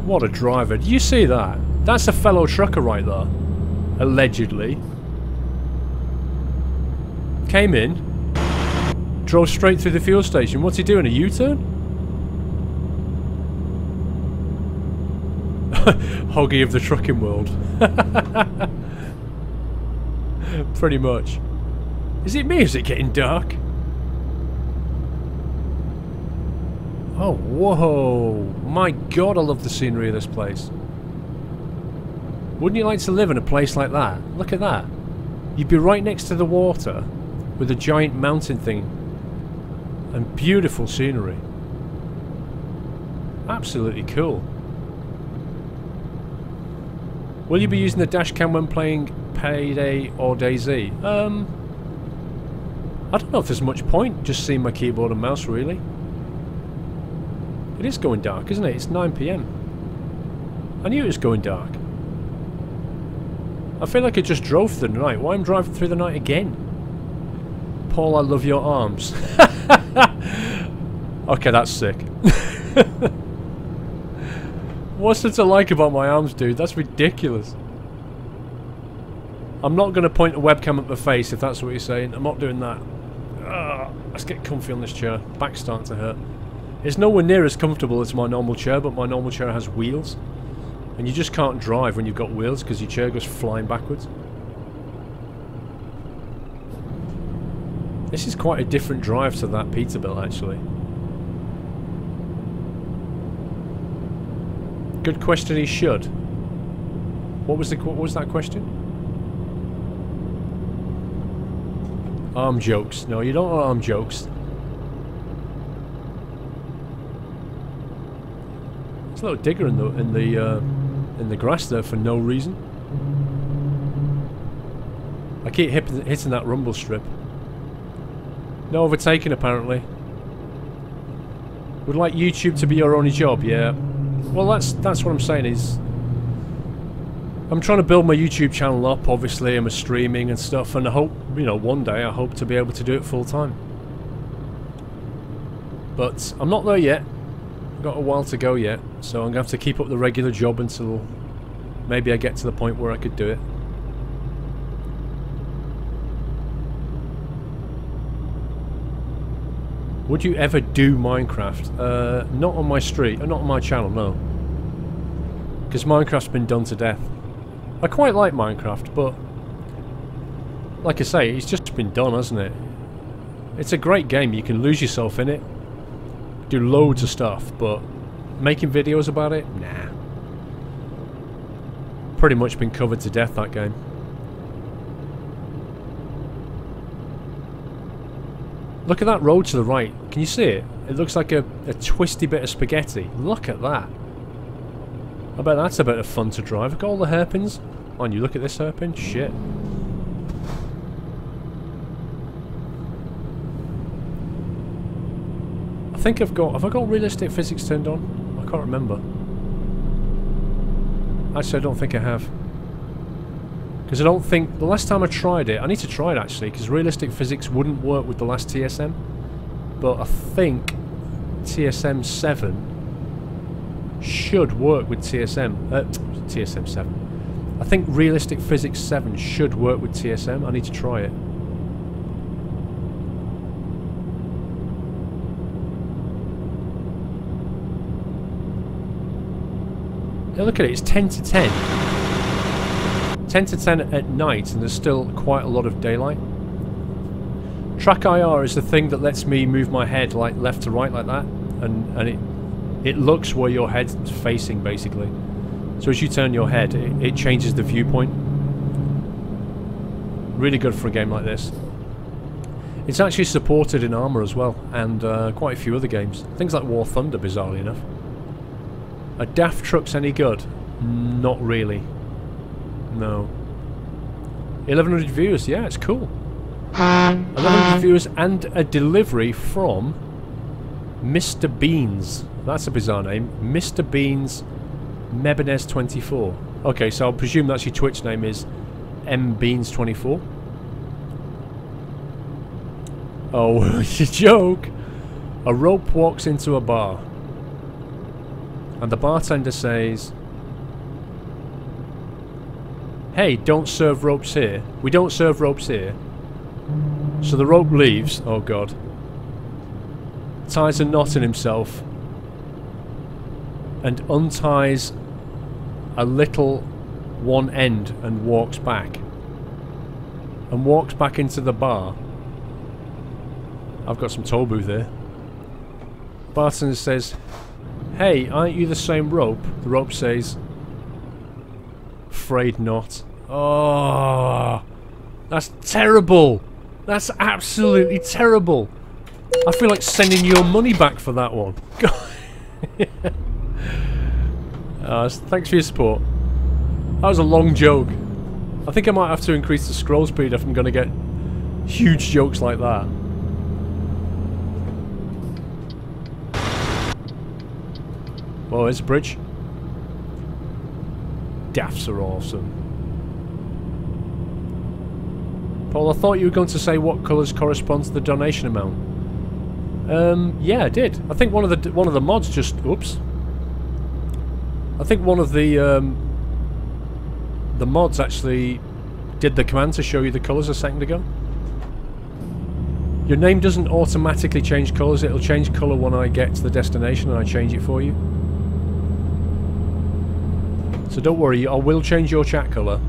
What a driver. Do you see that? That's a fellow trucker right there. Allegedly. Came in. Drove straight through the fuel station. What's he doing? A U-turn? Hoggy of the trucking world. Pretty much. Is it me? Is it getting dark? Oh, whoa. My god, I love the scenery of this place. Wouldn't you like to live in a place like that? Look at that. You'd be right next to the water with a giant mountain thing and beautiful scenery. Absolutely cool. Will you be using the dash cam when playing Payday or DayZ? I don't know if there's much point just seeing my keyboard and mouse, really. It is going dark, isn't it? It's 9 PM. I knew it was going dark. I feel like I just drove through the night. Why am I driving through the night again? Paul, I love your arms. Okay, that's sick. What's there to like about my arms, dude? That's ridiculous. I'm not going to point a webcam at my face if that's what you're saying. I'm not doing that. Let's get comfy on this chair. Back's starting to hurt. It's nowhere near as comfortable as my normal chair, but my normal chair has wheels. And you just can't drive when you've got wheels because your chair goes flying backwards. This is quite a different drive to that Peterbilt, actually. Good question, he should. What was that question? Arm jokes. No, you don't want arm jokes. There's a little digger in the grass there for no reason. I keep hitting that rumble strip. No overtaking, apparently. Would like YouTube to be your only job, yeah. Well, that's what I'm saying is... I'm trying to build my YouTube channel up, obviously, and my streaming and stuff, and I hope, you know, one day I hope to be able to do it full time. But I'm not there yet. I've got a while to go yet, so I'm going to have to keep up the regular job until maybe I get to the point where I could do it. Would you ever do Minecraft? Not on my street, not on my channel, no. Because Minecraft's been done to death. I quite like Minecraft, but like I say, it's just been done, hasn't it? It's a great game, you can lose yourself in it, do loads of stuff, but making videos about it? Nah. Pretty much been covered to death, that game. Look at that road to the right. Can you see it? It looks like a twisty bit of spaghetti. Look at that. I bet that's a bit of fun to drive. Look at all the hairpins. On you, look at this hairpin. Shit. I think I've got... Have I got realistic physics turned on? I can't remember. Actually, I don't think I have. Because I don't think... The last time I tried it... I need to try it, actually, because realistic physics wouldn't work with the last TSM. But I think TSM 7 should work with TSM. TSM 7. I think realistic physics 7 should work with TSM. I need to try it. Yeah, look at it. It's 10 to 10. 10 to 10 at night, and there's still quite a lot of daylight. Track IR is the thing that lets me move my head like left to right like that, and it looks where your head's facing, basically. So as you turn your head, it changes the viewpoint. Really good for a game like this. It's actually supported in Armour as well, and quite a few other games. Things like War Thunder, bizarrely enough. Are Daft Trucks any good? Not really. No. 1100 viewers, yeah, it's cool. 1100 viewers and a delivery from Mr. Beans. That's a bizarre name. Mr. Beans Mebanez24. Okay, so I'll presume that's your Twitch name is mbeans24. Oh, you joke. A rope walks into a bar. And the bartender says, hey, don't serve ropes here. We don't serve ropes here. So the rope leaves. Oh god. Ties a knot in himself. And unties a little one end and walks back. And walks back into the bar. I've got some toll booth there. Bartender says, hey, aren't you the same rope? The rope says, afraid not. Oh, that's terrible. That's absolutely terrible. I feel like sending your money back for that one. Thanks for your support. That was a long joke. I think I might have to increase the scroll speed if I'm going to get huge jokes like that. Oh, there's a bridge. Daffs are awesome. Paul, I thought you were going to say what colours correspond to the donation amount. Yeah, I did. I think one of the mods just... Oops. I think one of the mods actually did the command to show you the colours a second ago. Your name doesn't automatically change colours. It'll change colour when I get to the destination and I change it for you. So don't worry, I will change your chat colour.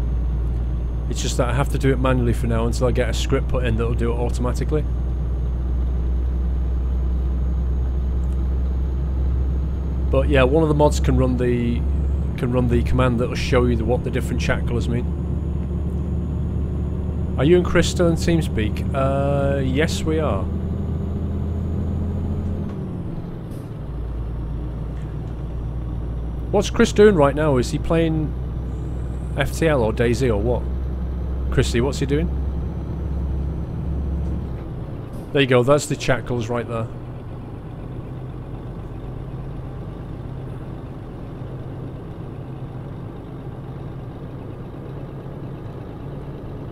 It's just that I have to do it manually for now until I get a script put in that'll do it automatically. But yeah, one of the mods can run the command that'll show you what the different chat colours mean. Are you and Chris still in TeamSpeak? Yes, we are. What's Chris doing right now? Is he playing FTL or DayZ or what? Chrissy, what's he doing? There you go, that's the chat colours right there.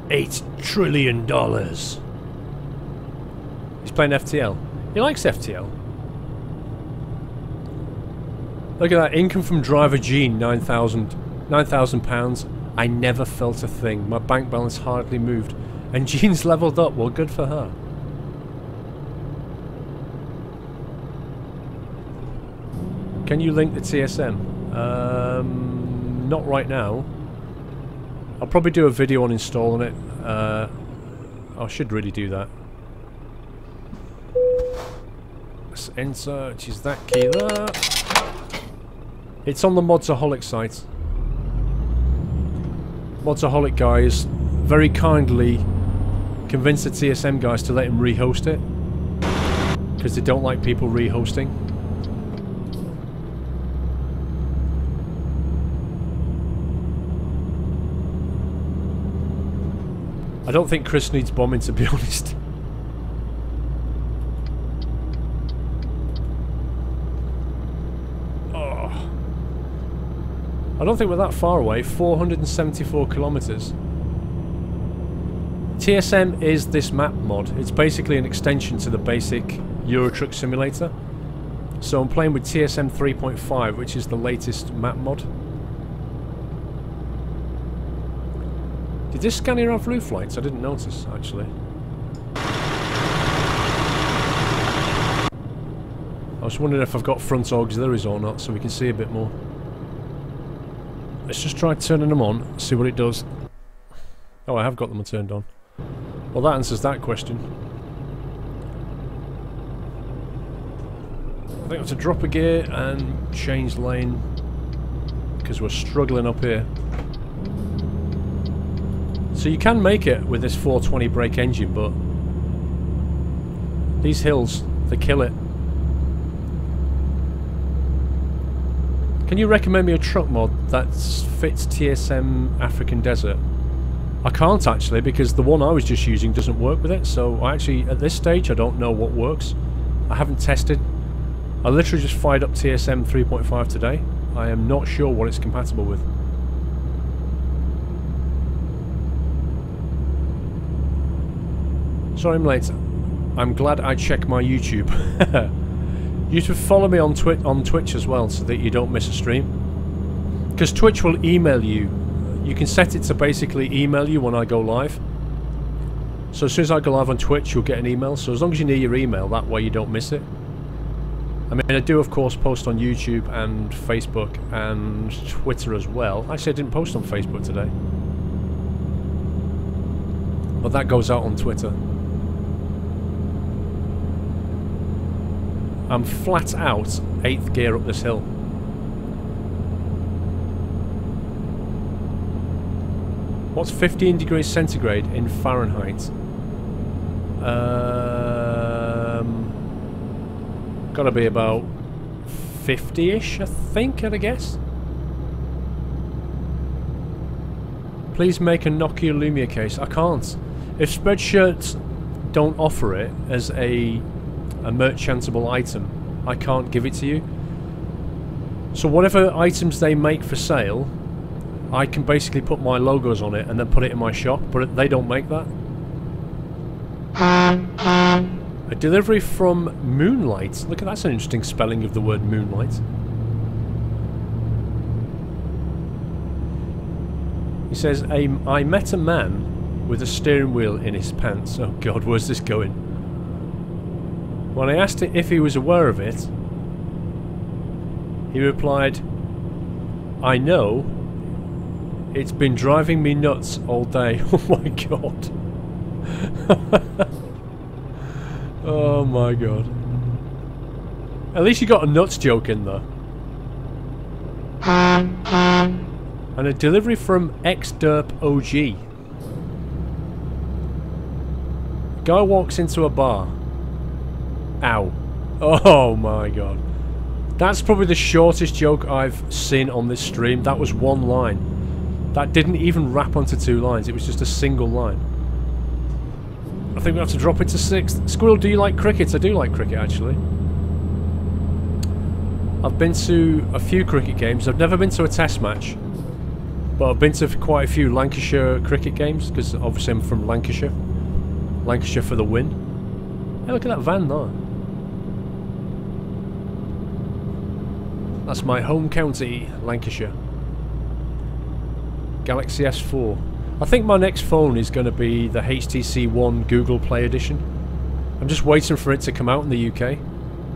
$8 trillion. He's playing FTL. He likes FTL. Look at that, income from driver Gene, £9,000. I never felt a thing. My bank balance hardly moved. And Jean's leveled up. Well, good for her. Can you link the TSM? Not right now. I'll probably do a video on installing it. I should really do that. Let's enter, which is that key there. It's on the Modsaholic site. Modsaholic guys very kindly convinced the TSM guys to let him rehost it. Because they don't like people rehosting. I don't think Chris needs bombing, to be honest. Oh. I don't think we're that far away. 474 kilometers. TSM is this map mod. It's basically an extension to the basic Euro Truck Simulator. So I'm playing with TSM 3.5, which is the latest map mod. Did this scanner have roof lights? I didn't notice, actually. I was wondering if I've got front auxiliaries or not, so we can see a bit more. Let's just try turning them on, see what it does. Oh, I have got them turned on. Well, that answers that question. I think I have to drop a gear and change lane, because we're struggling up here. So you can make it with this 420 brake engine, but these hills, they kill it. Can you recommend me a truck mod that fits TSM African Desert? I can't actually, because the one I was just using doesn't work with it, so I actually, at this stage, I don't know what works. I haven't tested. I literally just fired up TSM 3.5 today. I am not sure what it's compatible with. Sorry I'm late. I'm glad I checked my YouTube. You should follow me on Twitch as well, so that you don't miss a stream. Because Twitch will email you. You can set it to basically email you when I go live. So as soon as I go live on Twitch, you'll get an email. So as long as you're near your email, that way you don't miss it. I mean, I do of course post on YouTube and Facebook and Twitter as well. Actually, I didn't post on Facebook today. But that goes out on Twitter. I'm flat out 8th gear up this hill. What's 15 degrees centigrade in Fahrenheit? Gotta be about 50-ish, I think, I'd guess. Please make a Nokia Lumia case. I can't. If Spreadshirts don't offer it as a merchantable item, I can't give it to you. So whatever items they make for sale, I can basically put my logos on it and then put it in my shop, but they don't make that. A delivery from Moonlight. Look at that's an interesting spelling of the word Moonlight. He says, I met a man with a steering wheel in his pants. Oh god, where's this going? When I asked him if he was aware of it, he replied, I know. It's been driving me nuts all day. Oh my god. Oh my god. At least you got a nuts joke in there. And a delivery from XDerp OG. Guy walks into a bar. Ow. Oh my god. That's probably the shortest joke I've seen on this stream. That was one line. That didn't even wrap onto 2 lines. It was just a single line. I think we have to drop it to 6th. Squirrel, do you like cricket? I do like cricket, actually. I've been to a few cricket games. I've never been to a test match. But I've been to quite a few Lancashire cricket games, because obviously I'm from Lancashire. Lancashire for the win. Hey, look at that van there. That's my home county, Lancashire. Galaxy S4. I think my next phone is going to be the HTC One Google Play Edition. I'm just waiting for it to come out in the UK.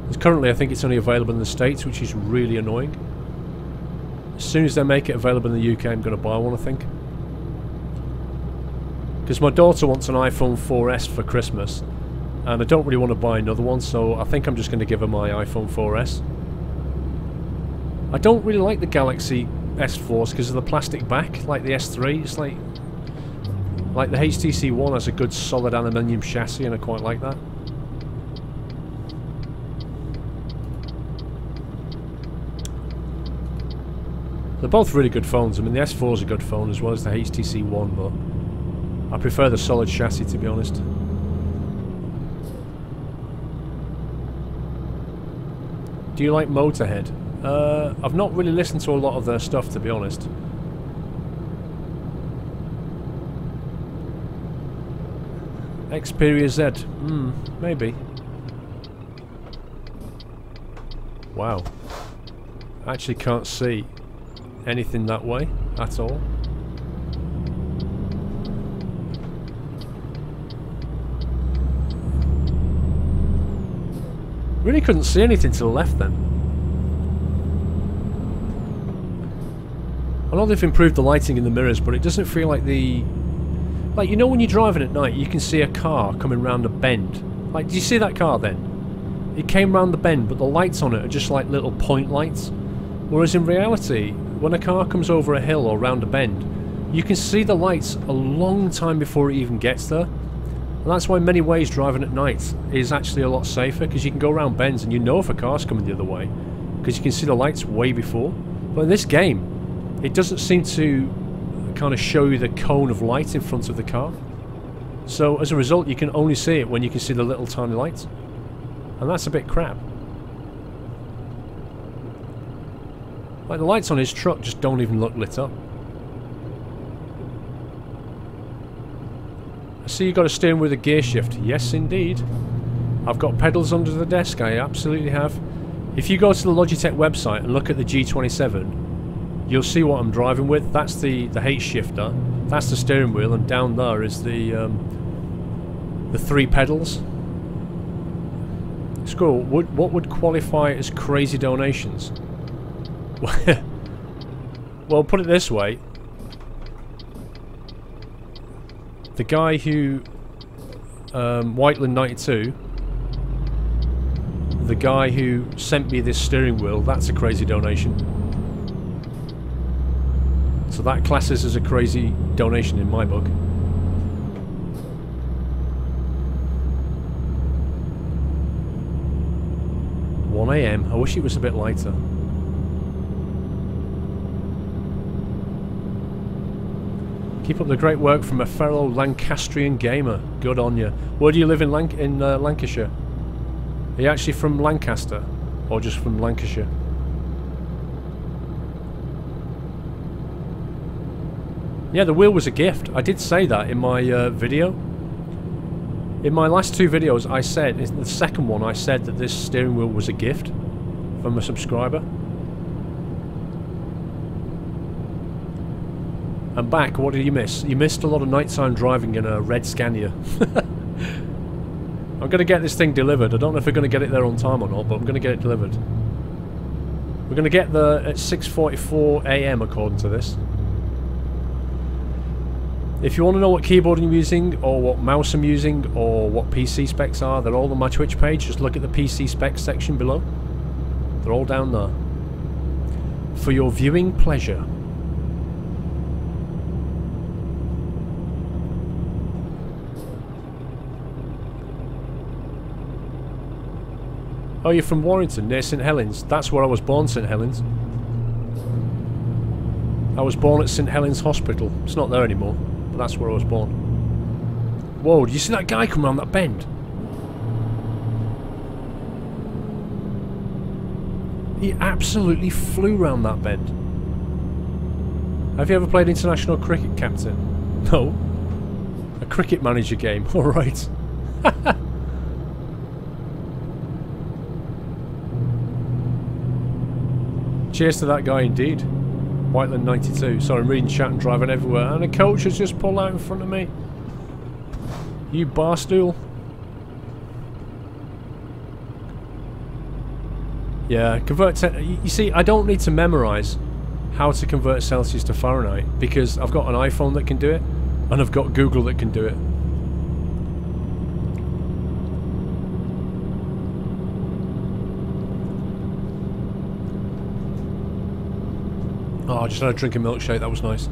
Because currently I think it's only available in the States, which is really annoying. As soon as they make it available in the UK, I'm going to buy one, I think. Because my daughter wants an iPhone 4S for Christmas. And I don't really want to buy another one, so I think I'm just going to give her my iPhone 4S. I don't really like the Galaxy S4s because of the plastic back, like the S3. It's like the HTC One has a good solid aluminium chassis, and I quite like that. They're both really good phones. I mean, the S4 is a good phone as well as the HTC One, but I prefer the solid chassis, to be honest. Do you like Motorhead? I've not really listened to a lot of their stuff, to be honest. Xperia Z. Maybe. Wow. I actually can't see anything that way at all. Really couldn't see anything to the left then. I know they've improved the lighting in the mirrors, but it doesn't feel like the... Like, you know when you're driving at night, you can see a car coming round a bend. Like, did you see that car then? It came round the bend, but the lights on it are just like little point lights. Whereas in reality, when a car comes over a hill or round a bend, you can see the lights a long time before it even gets there. And that's why in many ways driving at night is actually a lot safer, because you can go around bends and you know if a car's coming the other way, because you can see the lights way before. But in this game, it doesn't seem to kind of show you the cone of light in front of the car. So as a result, you can only see it when you can see the little tiny lights. And that's a bit crap. Like the lights on his truck just don't even look lit up. I see you got a steering with a gear shift. Yes, indeed. I've got pedals under the desk. I absolutely have. If you go to the Logitech website and look at the G27, you'll see what I'm driving with. That's the H shifter, that's the steering wheel, and down there is the 3 pedals. Squirrel, what would qualify as crazy donations? Well, put it this way. The guy who... Whiteland92, the guy who sent me this steering wheel, that's a crazy donation. So that classes as a crazy donation in my book. 1 AM. I wish it was a bit lighter. Keep up the great work from a fellow Lancastrian gamer. Good on you. Where do you live in Lancashire? Are you actually from Lancaster? Or just from Lancashire? Yeah, the wheel was a gift. I did say that in my video. In my last 2 videos, I said, in the second one, I said that this steering wheel was a gift from a subscriber. And back, what did you miss? You missed a lot of nighttime driving in a red Scania. I'm going to get this thing delivered. I don't know if we're going to get it there on time or not, but I'm going to get it delivered. We're going to get there at 6:44 AM according to this. If you want to know what keyboard I'm using, or what mouse I'm using, or what PC specs are, they're all on my Twitch page. Just look at the PC specs section below. They're all down there. For your viewing pleasure. Oh, you're from Warrington, near St Helens. That's where I was born, St Helens. I was born at St Helens Hospital. It's not there anymore, but that's where I was born. Whoa, did you see that guy come around that bend? He absolutely flew round that bend. Have you ever played international cricket, Captain? No. A cricket manager game, alright. Cheers to that guy indeed. Whiteland92. Sorry, I'm reading chat and driving everywhere. And a coach has just pulled out in front of me. You barstool. Yeah, you see, I don't need to memorise how to convert Celsius to Fahrenheit because I've got an iPhone that can do it and I've got Google that can do it. Oh, I just had a drink of milkshake, that was nice.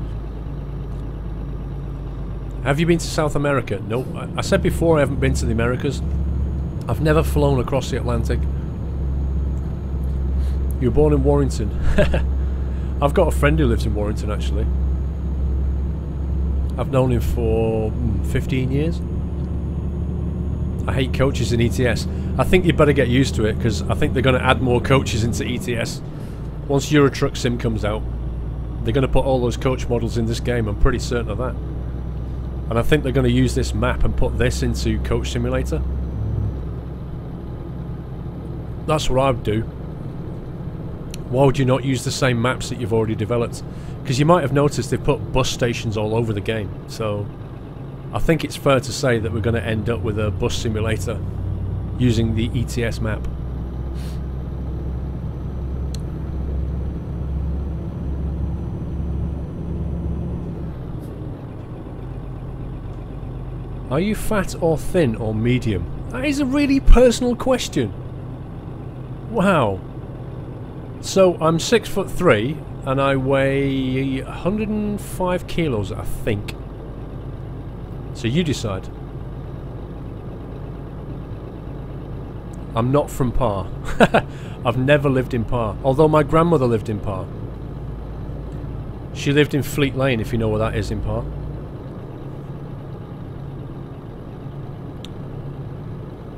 Have you been to South America? No. I said before I haven't been to the Americas. I've never flown across the Atlantic. You were born in Warrington. I've got a friend who lives in Warrington actually. I've known him for 15 years. I hate coaches in ETS. I think you better get used to it because I think they're going to add more coaches into ETS. Once Euro Truck Sim comes out, they're going to put all those coach models in this game, I'm pretty certain of that. And I think they're going to use this map and put this into Coach Simulator. That's what I would do. Why would you not use the same maps that you've already developed? Because you might have noticed they've put bus stations all over the game. So I think it's fair to say that we're going to end up with a bus simulator using the ETS map. Are you fat or thin or medium? That is a really personal question. Wow. So I'm 6'3" and I weigh 105 kilos, I think. So you decide. I'm not from Par. I've never lived in Par, although my grandmother lived in Par. She lived in Fleet Lane, if you know where that is in Par.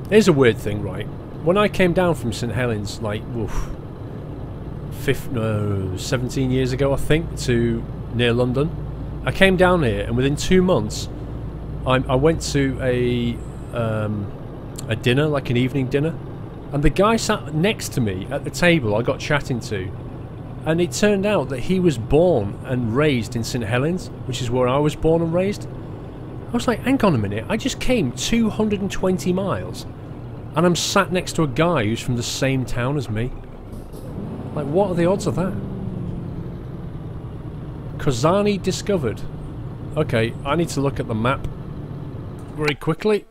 Here's a weird thing, right? When I came down from St Helens, like, 17 years ago, I think, to near London, I came down here, and within 2 months, I went to a dinner, like an evening dinner, And the guy sat next to me at the table I got chatting to, and it turned out that he was born and raised in St Helens, which is where I was born and raised. I was like, hang on a minute, I just came 220 miles and I'm sat next to a guy who's from the same town as me. Like, what are the odds of that? Kozani discovered. Okay, I need to look at the map very quickly.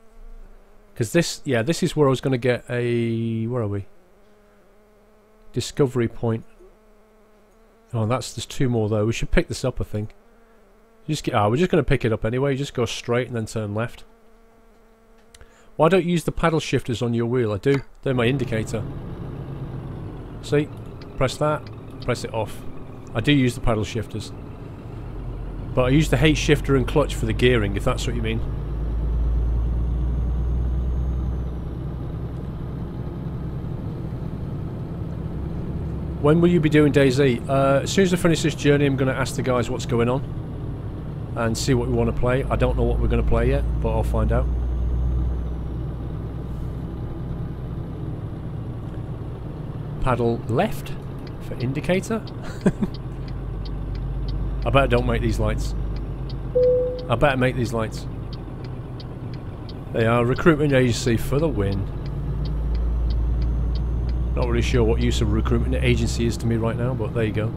Because this, yeah, this is where I was going to get a... Where are we? Discovery point. Oh, there's two more though. We should pick this up, I think. We're just going to pick it up anyway. You just go straight and then turn left. Why don't you use the paddle shifters on your wheel? I do. They're my indicator. See? Press that. Press it off. I do use the paddle shifters. But I use the H shifter and clutch for the gearing, if that's what you mean. When will you be doing DayZ? As soon as I finish this journey, I'm going to ask the guys what's going on and see what we want to play. I don't know what we're going to play yet, but I'll find out. Paddle left for indicator. I better don't make these lights. I better make these lights. They are recruitment agency for the win. Not really sure what use of recruitment agency is to me right now, but there you go.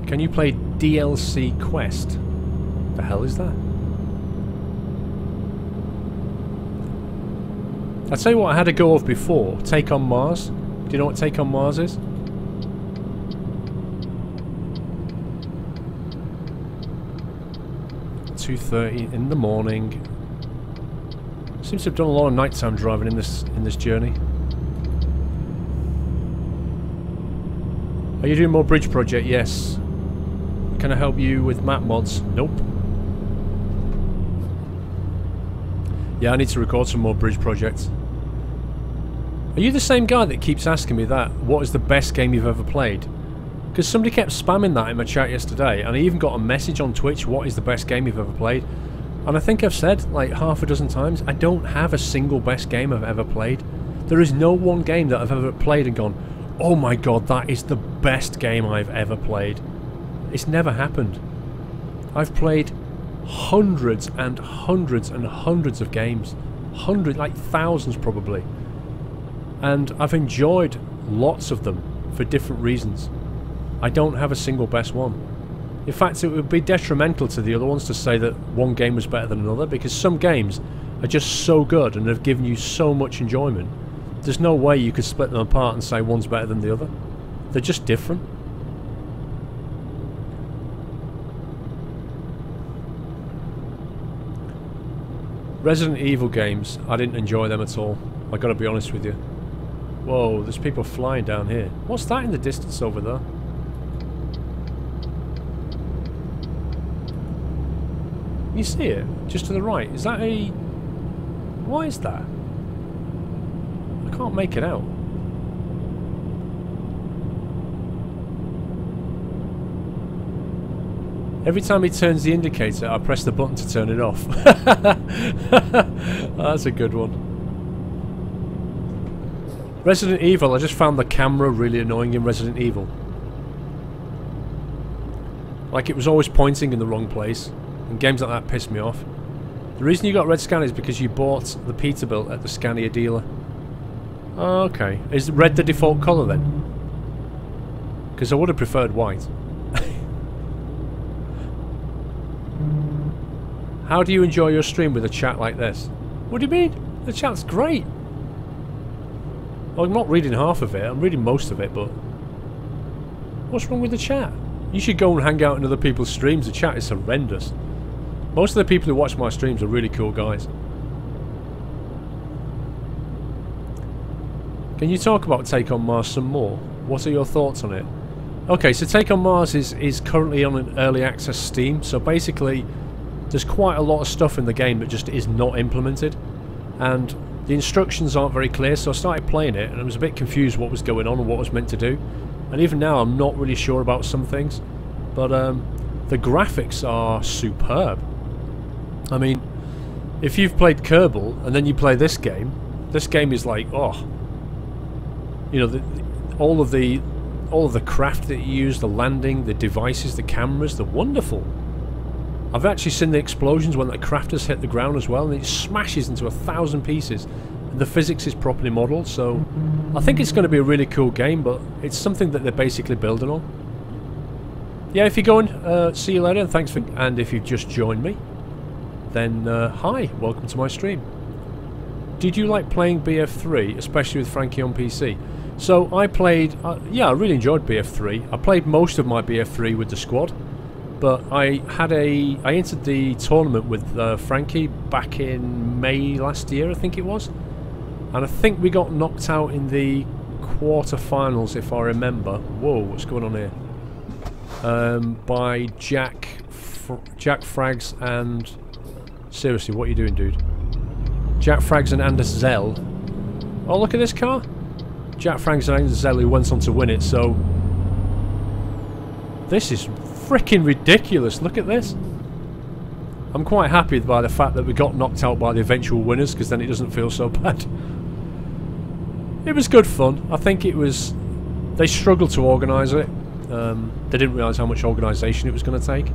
Can you play DLC Quest? The hell is that? I'll tell you what I had a go of before. Take on Mars. Do you know what Take on Mars is? $2:30 in the morning. Seems to have done a lot of nighttime driving in this journey. Are you doing more bridge project? Yes. Can I help you with map mods? Nope. Yeah, I need to record some more bridge projects. Are you the same guy that keeps asking me that? What is the best game you've ever played? Because somebody kept spamming that in my chat yesterday, and I even got a message on Twitch, what is the best game you've ever played? And I think I've said like half a dozen times, I don't have a single best game I've ever played. There is no one game that I've ever played and gone, oh my god, that is the best game I've ever played. It's never happened. I've played hundreds and hundreds and hundreds of games. Hundreds, like thousands probably. And I've enjoyed lots of them for different reasons. I don't have a single best one. In fact, it would be detrimental to the other ones to say that one game was better than another, because some games are just so good and have given you so much enjoyment. There's no way you could split them apart and say one's better than the other. They're just different. Resident Evil games, I didn't enjoy them at all. I gotta be honest with you. Whoa, there's people flying down here. What's that in the distance over there? You see it? Just to the right. Is that a... What is that? I can't make it out. Every time he turns the indicator, I press the button to turn it off. That's a good one. Resident Evil, I just found the camera really annoying in Resident Evil. Like, it was always pointing in the wrong place. And games like that piss me off. The reason you got red scan is because you bought the Peterbilt at the Scania dealer. Oh, okay. Is red the default colour then? Because I would have preferred white. How do you enjoy your stream with a chat like this? What do you mean? The chat's great. Well, I'm not reading half of it. I'm reading most of it, but... What's wrong with the chat? You should go and hang out in other people's streams. The chat is horrendous. Most of the people who watch my streams are really cool guys. Can you talk about Take on Mars some more? What are your thoughts on it? Okay, so Take on Mars is currently on an early access Steam, so basically there's quite a lot of stuff in the game that just is not implemented, and the instructions aren't very clear, so I started playing it and I was a bit confused what was going on and what I was meant to do, and even now I'm not really sure about some things, but the graphics are superb. I mean, if you've played Kerbal and then you play this game is like, oh, you know, all of the craft that you use, the landing, the devices, the cameras, they're wonderful. I've actually seen the explosions when the crafters hit the ground as well, and it smashes into 1,000 pieces. The physics is properly modelled, so I think it's going to be a really cool game, but it's something that they're basically building on. Yeah, if you're going, see you later, and thanks for... And if you've just joined me, then hi, welcome to my stream. Did you like playing BF3, especially with Frankie on PC? So I played... yeah, I really enjoyed BF3. I played most of my BF3 with the squad, but I entered the tournament with Frankie back in May last year, I think it was. And I think we got knocked out in the quarter-finals, if I remember. Whoa, what's going on here? By Jack Frags and... Seriously, what are you doing, dude? Jack Frags and Anders Zell. Oh, look at this car. Jack Frags and Anders Zell, who went on to win it, so... This is freaking ridiculous. Look at this. I'm quite happy by the fact that we got knocked out by the eventual winners, because then it doesn't feel so bad. It was good fun. I think it was... They struggled to organise it. They didn't realise how much organisation it was going to take.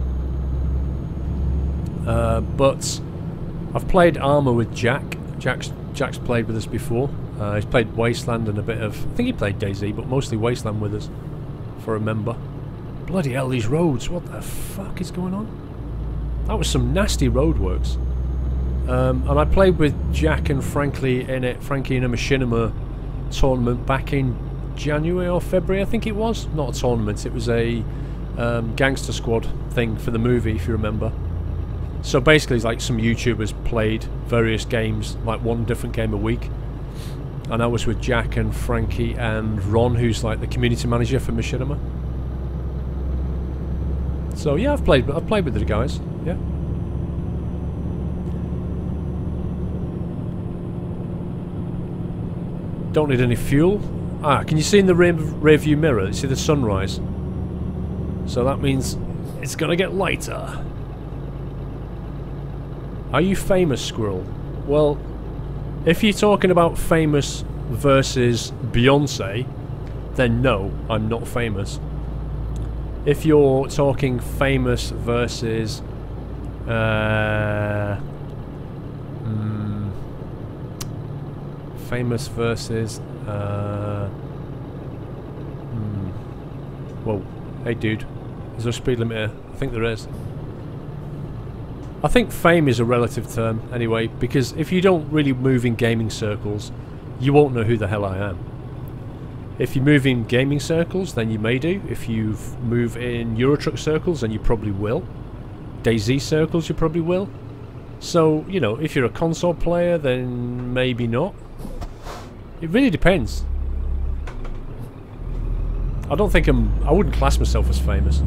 But I've played Armour with Jack. Jack's played with us before. He's played Wasteland and a bit of... I think he played DayZ, but mostly Wasteland with us, if I remember. Bloody hell, these roads. What the fuck is going on? That was some nasty roadworks. And I played with Jack and Frankie in a Machinima tournament back in January or February, I think it was. Not a tournament, it was a gangster squad thing for the movie, if you remember. So basically, like, some YouTubers played various games, like one different game a week. And I was with Jack and Frankie and Ron, who's like the community manager for Machinima. So yeah, I've played with the guys. Yeah. Don't need any fuel. Ah, can you see in the rear view mirror? You see the sunrise. So that means it's gonna get lighter. Are you famous, Squirrel? Well, if you're talking about famous versus Beyonce, then no, I'm not famous. If you're talking famous versus famous versus whoa, hey dude, is there a speed limit here? I think there is. I think fame is a relative term anyway, because if you don't really move in gaming circles, you won't know who the hell I am. If you move in gaming circles, then you may do. If you move in Eurotruck circles, then you probably will. DayZ circles, you probably will. So, you know, if you're a console player, then maybe not. It really depends. I don't think I wouldn't class myself as famous.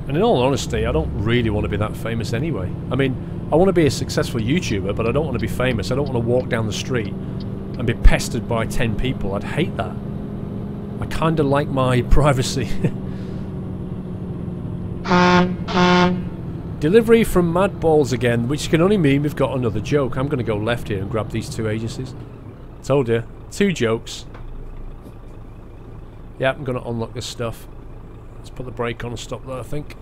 And in all honesty, I don't really want to be that famous anyway. I mean, I want to be a successful YouTuber, but I don't want to be famous. I don't want to walk down the street and be pestered by 10 people. I'd hate that. I kind of like my privacy. Delivery from Mad Balls again, which can only mean we've got another joke. I'm going to go left here and grab these two agencies. Told you. 2 jokes. Yeah, I'm going to unlock this stuff. Let's put the brake on and stop there, I think.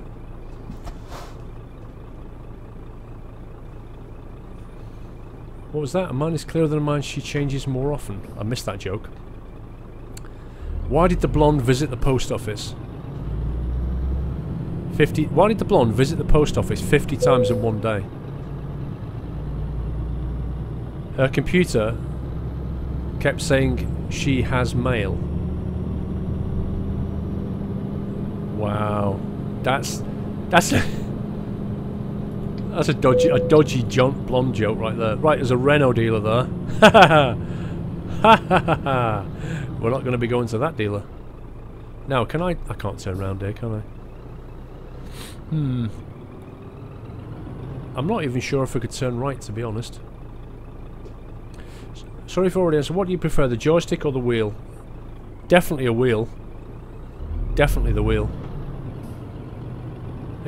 What was that? A man is clearer than a man, she changes more often. I missed that joke. Why did the blonde visit the post office? Why did the blonde visit the post office 50 times in one day? Her computer kept saying she has mail. Wow, that's a dodgy blonde joke right there. Right, there's a Renault dealer there. We're not going to be going to that dealer. Now, can I? I can't turn around here, can I? I'm not even sure if I could turn right, to be honest. Sorry for already answered. What do you prefer, the joystick or the wheel? Definitely a wheel. Definitely the wheel.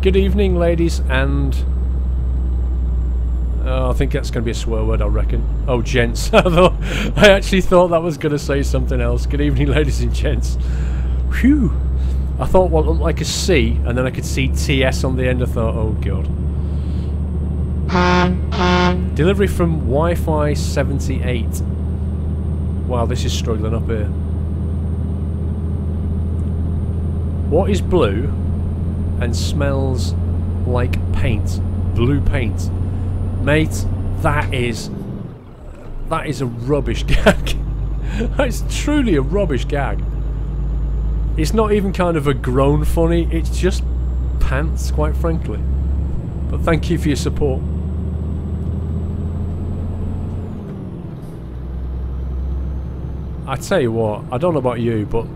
Good evening, ladies and... I think that's going to be a swear word, I reckon. Oh, gents. I actually thought that was going to say something else. Good evening, ladies and gents. Phew. I thought what looked like a C, and then I could see TS on the end. I thought, oh, God. Delivery from Wi-Fi 78. Wow, this is struggling up here. What is blue and smells like paint? Blue paint. Mate, that is a rubbish gag. That's truly a rubbish gag. It's not even kind of a groan funny, it's just pants, quite frankly. But thank you for your support. I tell you what, I don't know about you, but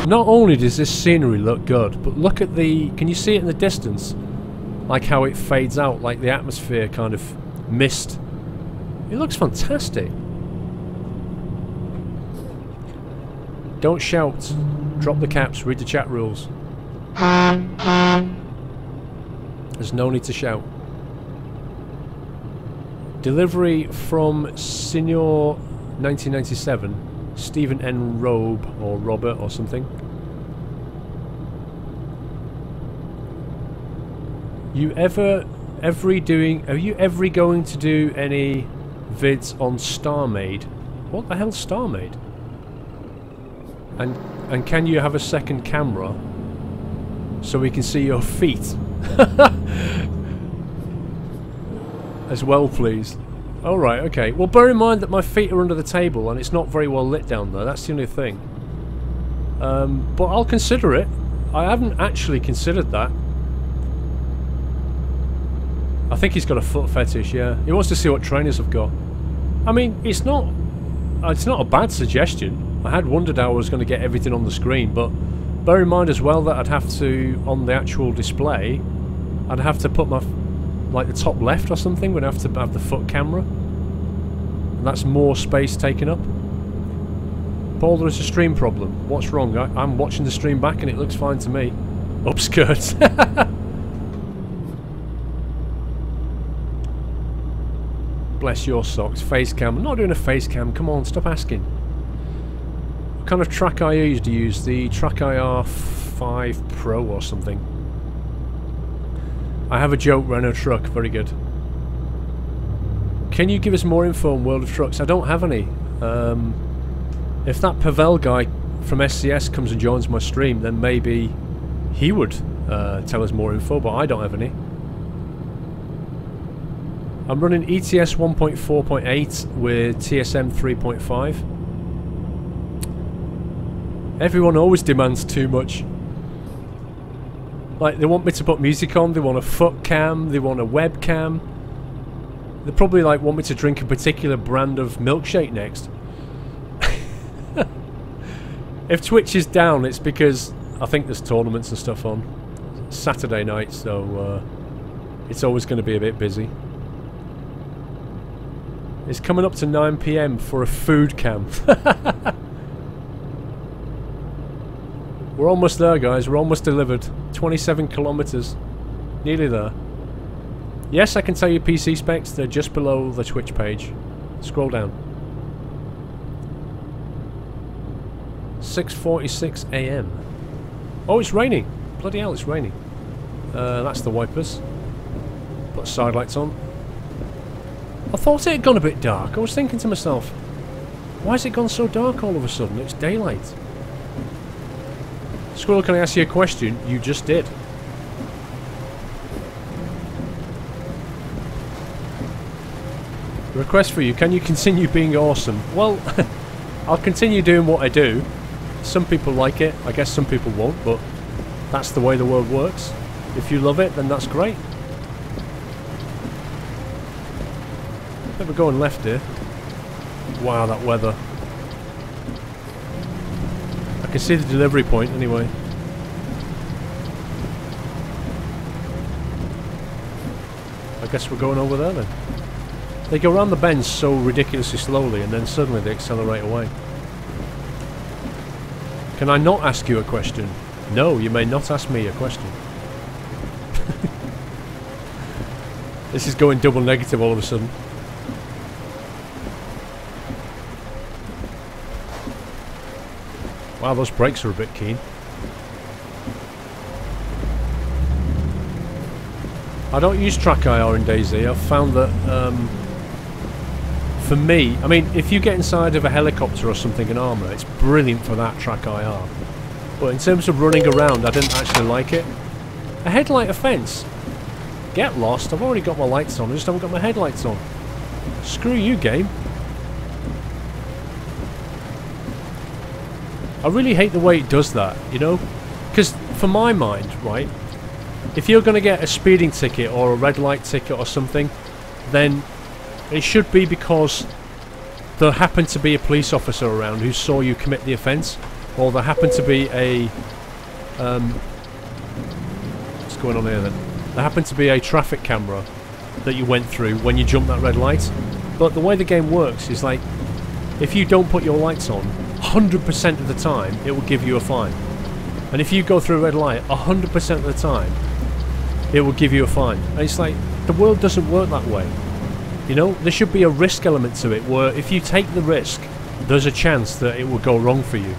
not only does this scenery look good, but look at the... Can you see it in the distance? Like how it fades out, like the atmosphere kind of mist. It looks fantastic. Don't shout. Drop the caps, read the chat rules. There's no need to shout. Delivery from Senior 1997, Stephen N. Robe, or Robert, or something. Are you ever going to do any vids on StarMade? What the hell's StarMade? And can you have a second camera so we can see your feet? As well, please. Alright, okay. Well, bear in mind that my feet are under the table and it's not very well lit down there. That's the only thing. But I'll consider it. I haven't actually considered that. I think he's got a foot fetish, yeah. He wants to see what trainers have got. I mean, it's not a bad suggestion. I had wondered how I was going to get everything on the screen, but bear in mind as well that I'd have to, on the actual display, I'd have to put my, like the top left or something, would have to have the foot camera. And that's more space taken up. Paul, there is a stream problem. What's wrong? I'm watching the stream back and it looks fine to me. Upskirts. Bless your socks. Face cam. I'm not doing a face cam. Come on, stop asking. What kind of track IR do you use? The Track IR 5 Pro or something. I have a joke Renault truck. Very good. Can you give us more info on World of Trucks? I don't have any. If that Pavel guy from SCS comes and joins my stream, then maybe he would tell us more info, but I don't have any. I'm running ETS 1.4.8 with TSM 3.5. Everyone always demands too much. Like, they want me to put music on, they want a foot cam, they want a webcam. They probably like want me to drink a particular brand of milkshake next. If Twitch is down, it's because I think there's tournaments and stuff on. It's Saturday night, so it's always going to be a bit busy. It's coming up to 9 PM for a food cam. We're almost there, guys. We're almost delivered. 27 kilometers. Nearly there. Yes, I can tell you PC specs. They're just below the Twitch page. Scroll down. 6:46 AM. Oh, it's raining. Bloody hell, it's raining. That's the wipers. Put side lights on. I thought it had gone a bit dark. I was thinking to myself, why has it gone so dark all of a sudden? It's daylight. Squirrel, can I ask you a question? You just did. Request for you, can you continue being awesome? Well, I'll continue doing what I do. Some people like it, I guess some people won't, but that's the way the world works. If you love it, then that's great. We're going left here. Wow, that weather. I can see the delivery point anyway. I guess we're going over there then. They go around the bends so ridiculously slowly and then suddenly they accelerate away. Can I not ask you a question? No, you may not ask me a question. This is going double negative all of a sudden. Wow, those brakes are a bit keen. I don't use track IR in DayZ. I've found that for me, I mean, if you get inside of a helicopter or something in armour, it's brilliant for that track IR. But in terms of running around, I didn't actually like it. A headlight offence. Get lost. I've already got my lights on. I just haven't got my headlights on. Screw you, game. I really hate the way it does that, you know? Because for my mind, right, if you're going to get a speeding ticket or a red light ticket or something, then it should be because there happened to be a police officer around who saw you commit the offence, or there happened to be a... what's going on here then? There happened to be a traffic camera that you went through when you jumped that red light. But the way the game works is like, if you don't put your lights on, 100% of the time it will give you a fine. And if you go through a red light 100% of the time, it will give you a fine. And it's like, the world doesn't work that way. You know, there should be a risk element to it where if you take the risk, there's a chance that it will go wrong for you.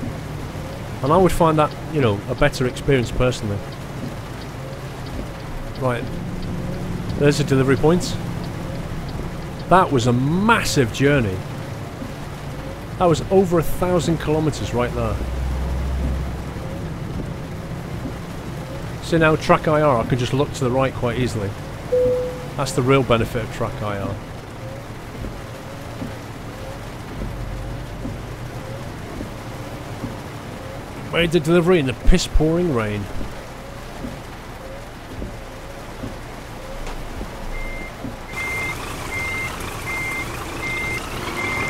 And I would find that, you know, a better experience personally. Right, there's a delivery point. That was a massive journey. That was over 1,000 kilometers right there. So now track IR, I can just look to the right quite easily. That's the real benefit of track IR. Made the delivery in the piss pouring rain.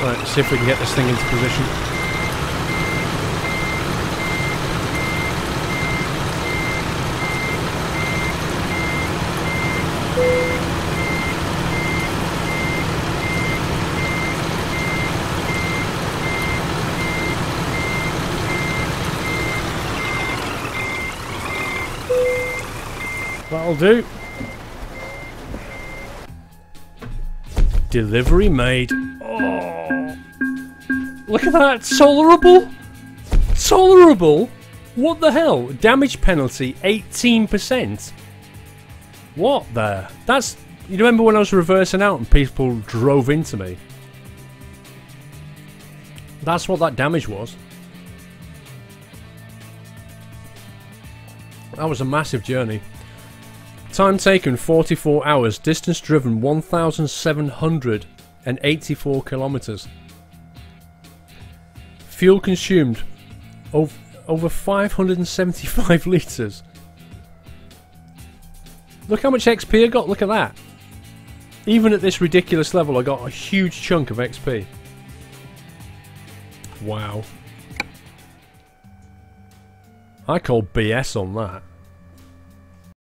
Right, let's see if we can get this thing into position. That'll do. Delivery made. Oh, look at that! Tolerable? Tolerable? What the hell? Damage penalty 18%. What there? That's... You remember when I was reversing out and people drove into me? That's what that damage was. That was a massive journey. Time taken 44 hours, distance driven 1,784 kilometers. Fuel consumed over 575 litres. Look how much XP I got, look at that. Even at this ridiculous level I got a huge chunk of XP. Wow. I call BS on that.